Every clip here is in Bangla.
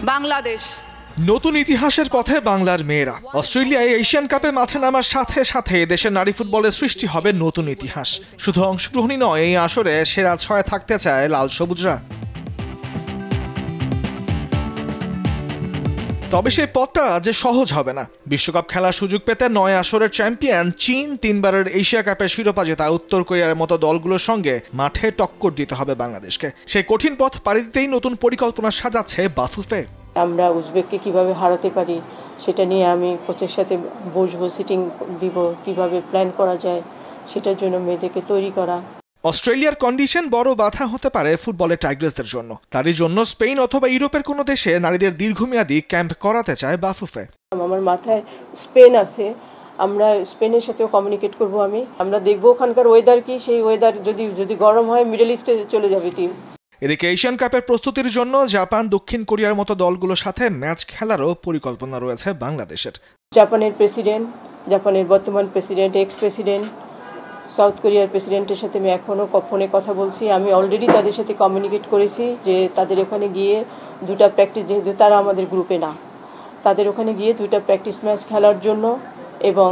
বাংলাদেশ। নতুন ইতিহাসের পথে বাংলার মেয়েরা। অস্ট্রেলিয়ায় এশিয়ান কাপে মাঠে নামার সাথে সাথে দেশের নারী ফুটবলের সৃষ্টি হবে নতুন ইতিহাস। শুধু অংশগ্রহণই নয়, এই আসরে সেরা ৬ থাকতে চায় লাল সবুজরা। তবে সেই পথটা যে সহজ হবে না। বিশ্বকাপ খেলার সুযোগ পেতে ৯ আসরের চ্যাম্পিয়ন চীন, ৩বারের এশিয়া কাপের শিরোপা জেতা উত্তর কোরিয়ার মতো দলগুলোর সঙ্গে মাঠে টক্কর দিতে হবে বাংলাদেশকে। সেই কঠিন পথ পাড়ি দিতেই নতুন পরিকল্পনা সাজাচ্ছে বাফুফে। আমরা উজবেককে কিভাবে হারাতে পারি সেটা নিয়ে আমি কোচের সাথে বসবো, সিটিং দিব, কিভাবে প্ল্যান করা যায় সেটার জন্য মেয়েদেরকে তৈরি করা। অস্ট্রেলিয়ার কন্ডিশন বড় বাধা হতে পারে ফুটবলের টাইগ্রেসদের জন্য। তারই জন্য স্পেন অথবা ইউরোপের কোনো দেশে নারীদের দীর্ঘমেয়াদী ক্যাম্প করাতে চায় বাফুফে। আমার মাথায় স্পেন আছে, আমরা স্পেনের সাথেও কমিউনিকেট করব। আমরা দেখবো ওখানকার ওয়েদার কি, সেই ওয়েদার যদি গরম হয় মিডল ইস্টে চলে যাবে টিম। এদিকে এশিয়ান কাপের প্রস্তুতির জন্য জাপান, দক্ষিণ কোরিয়ার মতো দলগুলোর সাথে ম্যাচ খেলারও পরিকল্পনা রয়েছে বাংলাদেশের। জাপানের প্রেসিডেন্ট, জাপানের বর্তমান প্রেসিডেন্ট, এক্স প্রেসিডেন্ট, সাউথ কোরিয়ার প্রেসিডেন্টের সাথে আমি এখনও ফোনে কথা বলছি। আমি অলরেডি তাদের সাথে কমিউনিকেট করেছি যে তাদের ওখানে গিয়ে দুটা প্র্যাকটিস, যেহেতু তারা আমাদের গ্রুপে না, তাদের ওখানে গিয়ে দুটা প্র্যাকটিস ম্যাচ খেলার জন্য এবং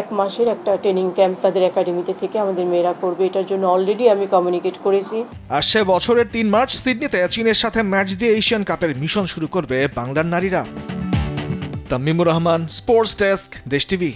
1 মাসের একটা ট্রেনিং ক্যাম্প তাদের একাডেমিতে থেকে আমাদের মেয়েরা করবে, এটার জন্য অলরেডি আমি কমিউনিকেট করেছি। আসছে বছরের ৩ মার্চ সিডনিতে চীনের সাথে ম্যাচ দিয়ে এশিয়ান কাপের মিশন শুরু করবে বাংলার নারীরা। তামিমুর রহমান, স্পোর্টস ডেস্ক, দেশ টিভি।